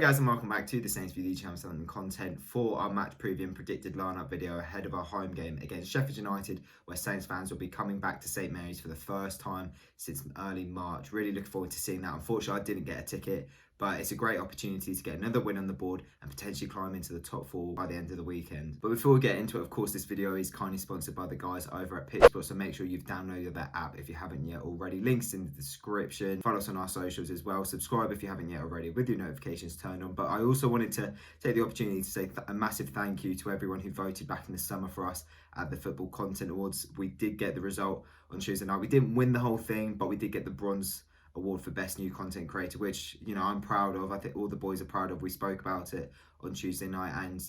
guys, and welcome back to the Saints View channel and content for our match preview and predicted lineup video ahead of our home game against Sheffield United, where Saints fans will be coming back to St Mary's for the first time since early March. Really looking forward to seeing that. Unfortunately, I didn't get a ticket, but it's a great opportunity to get another win on the board and potentially climb into the top four by the end of the weekend. But before we get into it, of course, this video is kindly sponsored by the guys over at PitchSport, so make sure you've downloaded that app if you haven't yet already. Links in the description. Follow us on our socials as well. Subscribe if you haven't yet already with your notifications turned on. But I also wanted to take the opportunity to say a massive thank you to everyone who voted back in the summer for us at the Football Content Awards. We did get the result on Tuesday night. We didn't win the whole thing, but we did get the bronze award for best new content creator, which, you know, I'm proud of. I think all the boys are proud of. We spoke about it on Tuesday night, and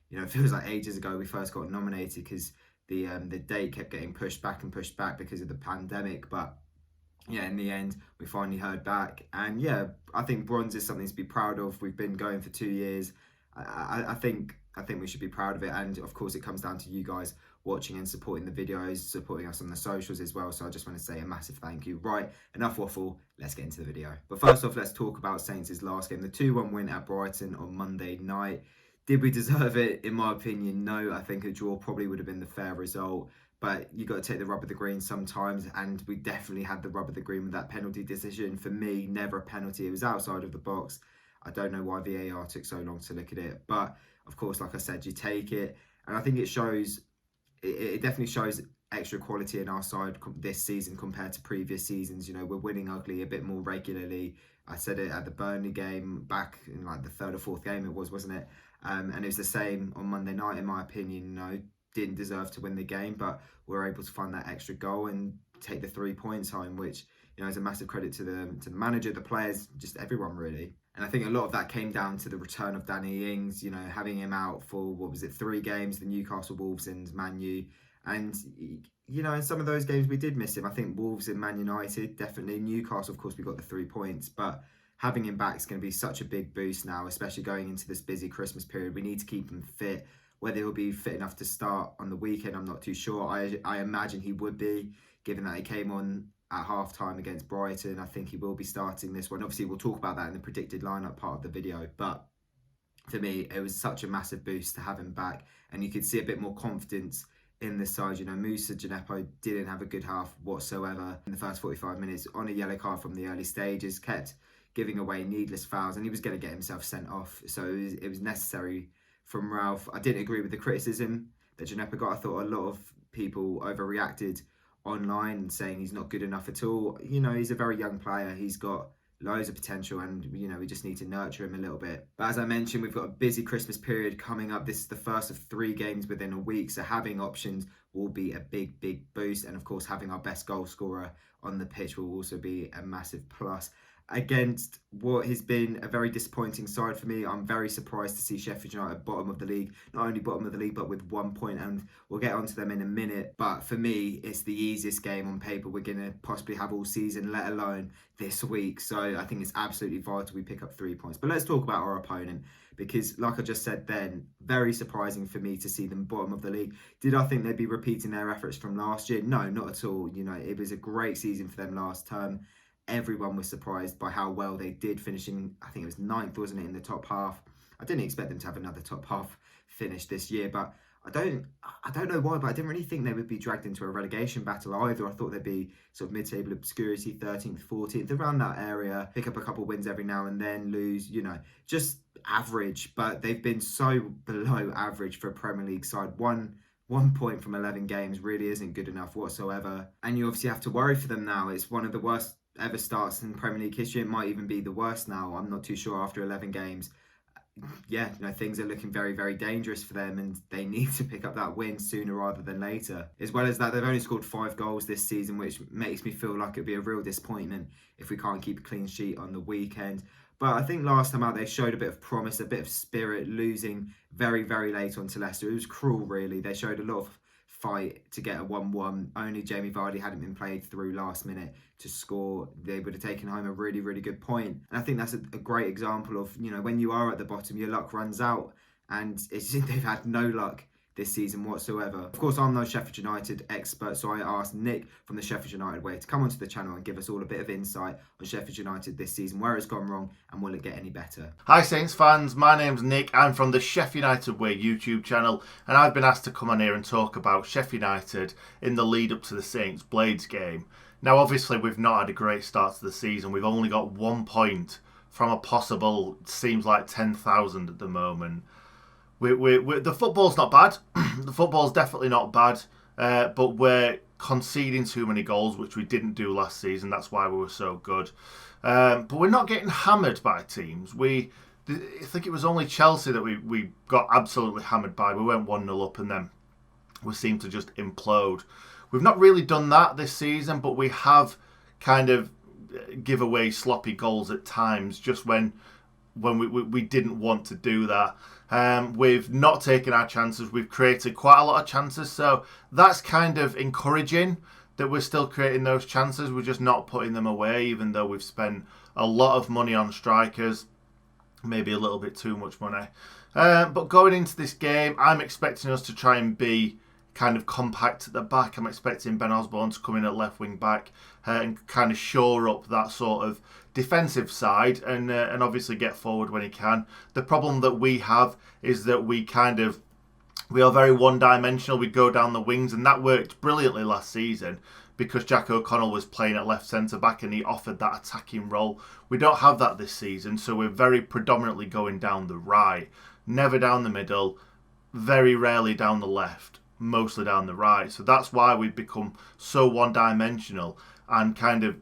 you know, it feels like ages ago we first got nominated because the date kept getting pushed back because of the pandemic. But yeah, in the end we finally heard back, and yeah, I think bronze is something to be proud of. We've been going for 2 years. I think we should be proud of it, and of course it comes down to you guys watching and supporting the videos, supporting us on the socials as well. So I just want to say a massive thank you. Right, enough waffle, let's get into the video. But first off, let's talk about Saints' last game, the 2-1 win at Brighton on Monday night. Did we deserve it? In my opinion, no. I think a draw probably would have been the fair result, but you got to take the rub of the green sometimes, and we definitely had the rub of the green with that penalty decision. For me, never a penalty. It was outside of the box. I don't know why VAR took so long to look at it, but of course, like I said, you take it, and I think it shows. It definitely shows extra quality in our side this season compared to previous seasons. You know, we're winning ugly a bit more regularly. I said it at the Burnley game back in like the third or fourth game it was, wasn't it? And it was the same on Monday night, in my opinion. You know, didn't deserve to win the game, but we're able to find that extra goal and take the 3 points home, which, you know, is a massive credit to the manager, the players, just everyone really. And I think a lot of that came down to the return of Danny Ings, you know, having him out for, what was it, 3 games, the Newcastle, Wolves and Man U. And, you know, in some of those games we did miss him. I think Wolves and Man United, definitely. Newcastle, of course, we got the 3 points. But having him back is going to be such a big boost now, especially going into this busy Christmas period. We need to keep him fit. Whether he'll be fit enough to start on the weekend, I'm not too sure. I imagine he would be, given that he came on at half-time against Brighton. I think he will be starting this one. Obviously, we'll talk about that in the predicted lineup part of the video. But for me, it was such a massive boost to have him back. And you could see a bit more confidence in the side. You know, Moussa Djenepo didn't have a good half whatsoever in the first 45 minutes on a yellow card from the early stages, kept giving away needless fouls, and he was going to get himself sent off. So it was necessary from Ralph. I didn't agree with the criticism that Djenepo got. I thought a lot of people overreacted online saying he's not good enough at all. You know, he's a very young player. He's got loads of potential, and, you know, we just need to nurture him a little bit. But as I mentioned, we've got a busy Christmas period coming up. This is the first of 3 games within a week, so having options will be a big boost. And of course, having our best goal scorer on the pitch will also be a massive plus. Against what has been a very disappointing side for me, I'm very surprised to see Sheffield United bottom of the league. Not only bottom of the league, but with 1 point, and we'll get onto them in a minute. But for me, it's the easiest game on paper we're going to possibly have all season, let alone this week. So I think it's absolutely vital we pick up 3 points. But let's talk about our opponent, because like I just said then, very surprising for me to see them bottom of the league. Did I think they'd be repeating their efforts from last year? No, not at all. You know, it was a great season for them last term. Everyone was surprised by how well they did, finishing, I think it was 9th, wasn't it, in the top half. I didn't expect them to have another top half finish this year, but I don't know why, but I didn't really think they would be dragged into a relegation battle either. I thought they'd be sort of mid-table obscurity, 13th, 14th, around that area, pick up a couple of wins every now and then, lose, you know, just average. But they've been so below average for a Premier League side. One point from 11 games really isn't good enough whatsoever. And you obviously have to worry for them now. It's one of the worst ever starts in Premier League history. It might even be the worst now. I'm not too sure after 11 games. Yeah, you know, things are looking very dangerous for them, and they need to pick up that win sooner rather than later. As well as that, they've only scored 5 goals this season, which makes me feel like it'd be a real disappointment if we can't keep a clean sheet on the weekend. But I think last time out they showed a bit of promise, a bit of spirit, losing very late on to Leicester. It was cruel, really. They showed a lot of fight to get a 1-1. Only Jamie Vardy hadn't been played through last minute to score. They would have taken home a really good point. And I think that's a great example of, you know, when you are at the bottom, your luck runs out, and it's they've had no luck this season whatsoever. Of course, I'm no Sheffield United expert, so I asked Nick from the Sheffield United Way to come onto the channel and give us all a bit of insight on Sheffield United this season, where it's gone wrong and will it get any better. Hi Saints fans, my name's Nick. I'm from the Sheffield United Way YouTube channel, and I've been asked to come on here and talk about Sheffield United in the lead up to the Saints Blades game. Now obviously we've not had a great start to the season. We've only got 1 point from a possible, seems like 10,000 at the moment. The football's not bad. The football's definitely not bad, but we're conceding too many goals, which we didn't do last season. That's why we were so good. But we're not getting hammered by teams. I think it was only Chelsea that we got absolutely hammered by. We went 1-0 up and then we seemed to just implode. We've not really done that this season, but we have kind of give away sloppy goals at times just when we didn't want to do that. We've not taken our chances. We've created quite a lot of chances, so that's kind of encouraging that we're still creating those chances. We're just not putting them away, even though we've spent a lot of money on strikers, maybe a little bit too much money. But going into this game, I'm expecting us to try and be kind of compact at the back. I'm expecting Ben Osborne to come in at left wing back and kind of shore up that sort of defensive side and obviously get forward when he can. The problem that we have is that we are very one-dimensional. We go down the wings, and that worked brilliantly last season because Jack O'Connell was playing at left centre-back and he offered that attacking role. We don't have that this season, so we're very predominantly going down the right, never down the middle, very rarely down the left, mostly down the right. So that's why we've become so one-dimensional and kind of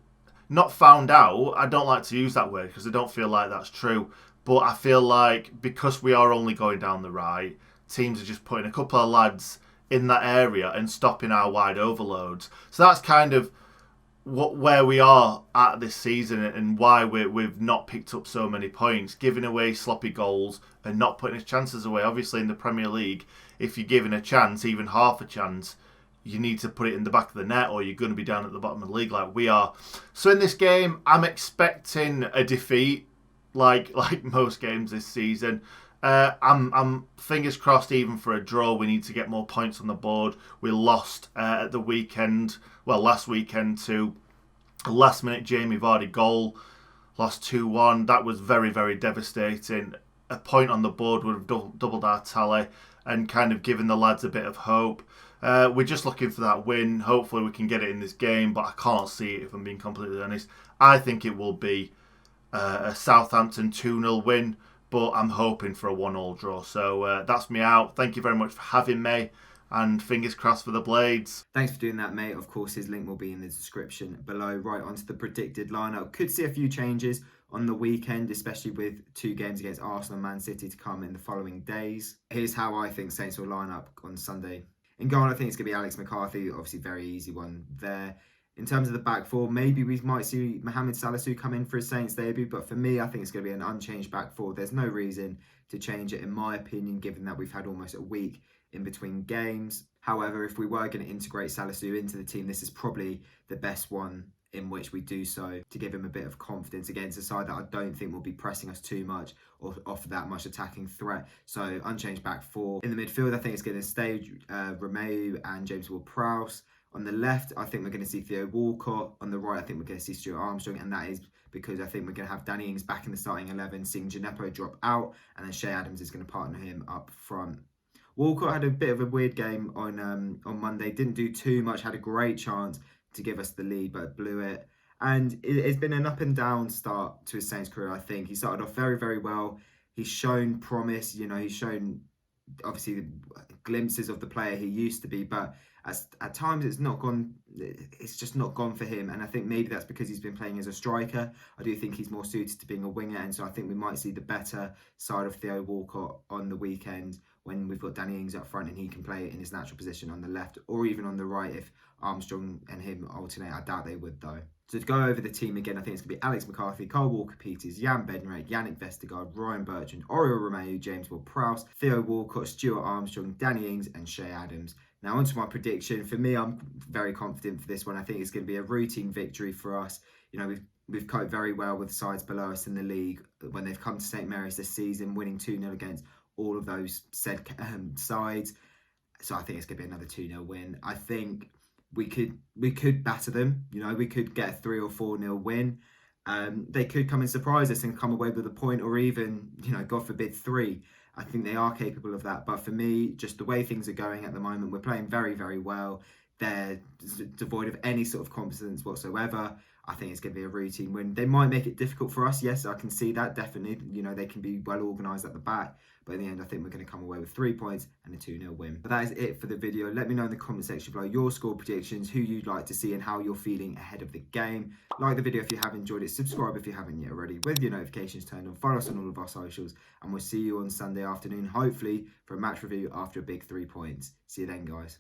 not found out. I don't like to use that word because I don't feel like that's true, but I feel like because we are only going down the right, teams are just putting a couple of lads in that area and stopping our wide overloads. So that's kind of where we are at this season and why we've not picked up so many points, giving away sloppy goals and not putting his chances away. Obviously in the Premier League, if you're given a chance, even half a chance, you need to put it in the back of the net or you're going to be down at the bottom of the league like we are. So in this game, I'm expecting a defeat like most games this season. I'm fingers crossed even for a draw. We need to get more points on the board. We lost at the weekend, last weekend to a last minute Jamie Vardy goal. Lost 2-1. That was very, very devastating. A point on the board would have doubled our tally and kind of given the lads a bit of hope. We're just looking for that win. Hopefully we can get it in this game, but I can't see it if I'm being completely honest. I think it will be a Southampton 2-0 win, but I'm hoping for a 1-1 draw. So that's me out. Thank you very much for having me, and fingers crossed for the Blades. Thanks for doing that, mate. Of course, his link will be in the description below. Right onto the predicted lineup. Could see a few changes on the weekend, especially with 2 games against Arsenal and Man City to come in the following days. Here's how I think Saints will line up on Sunday. In goal, I think it's going to be Alex McCarthy. Obviously, very easy one there. In terms of the back four, maybe we might see Mohamed Salisu come in for his Saints debut, but for me, I think it's going to be an unchanged back four. There's no reason to change it, in my opinion, given that we've had almost a week in between games. However, if we were going to integrate Salisu into the team, this is probably the best one in which we do so to give him a bit of confidence against a side that I don't think will be pressing us too much or offer that much attacking threat. So unchanged back four. In the midfield, I think it's going to stay Romeu and James Ward-Prowse. On the left, I think we're going to see Theo Walcott. On the right, I think we're going to see Stuart Armstrong, and that is because I think we're going to have Danny Ings back in the starting 11, seeing Gineppo drop out, and then Shea Adams is going to partner him up front. Walcott had a bit of a weird game on Monday. Didn't do too much. Had a great chance to give us the lead, but blew it. And it's been an up and down start to his Saints career, I think. He started off very, very well. He's shown promise. He's shown, obviously, glimpses of the player he used to be, but at times it's just not gone for him, and I think maybe that's because he's been playing as a striker. I do think he's more suited to being a winger, and so I think we might see the better side of Theo Walcott on the weekend when we've got Danny Ings up front and he can play in his natural position on the left or even on the right if Armstrong and him alternate. I doubt they would though. So to go over the team again, I think it's going to be Alex McCarthy, Kyle Walker-Peters, Jan Bednarek, Yannick Vestergaard, Ryan Bertrand, Oriol Romeu, James Ward-Prowse, Theo Walcott, Stuart Armstrong, Danny Ings and Shea Adams. Now onto my prediction. For me, I'm very confident for this one. I think it's going to be a routine victory for us. We've coped very well with sides below us in the league when they've come to St Mary's this season, winning 2-0 against all of those said sides. So I think it's going to be another 2-0 win. I think we could batter them. You know, we could get a 3 or 4-0 win. They could come and surprise us and come away with a point, or even, you know, God forbid, 3. I think they are capable of that. But for me, just the way things are going at the moment, we're playing very, very well. They're devoid of any sort of competence whatsoever. I think it's going to be a routine win. They might make it difficult for us. Yes, I can see that, definitely. You know, they can be well organised at the back. But in the end, I think we're going to come away with 3 points and a 2-0 win. But that is it for the video. Let me know in the comment section below your score predictions, who you'd like to see and how you're feeling ahead of the game. Like the video if you have enjoyed it. Subscribe if you haven't yet already with your notifications turned on. Follow us on all of our socials. And we'll see you on Sunday afternoon, hopefully, for a match review after a big 3 points. See you then, guys.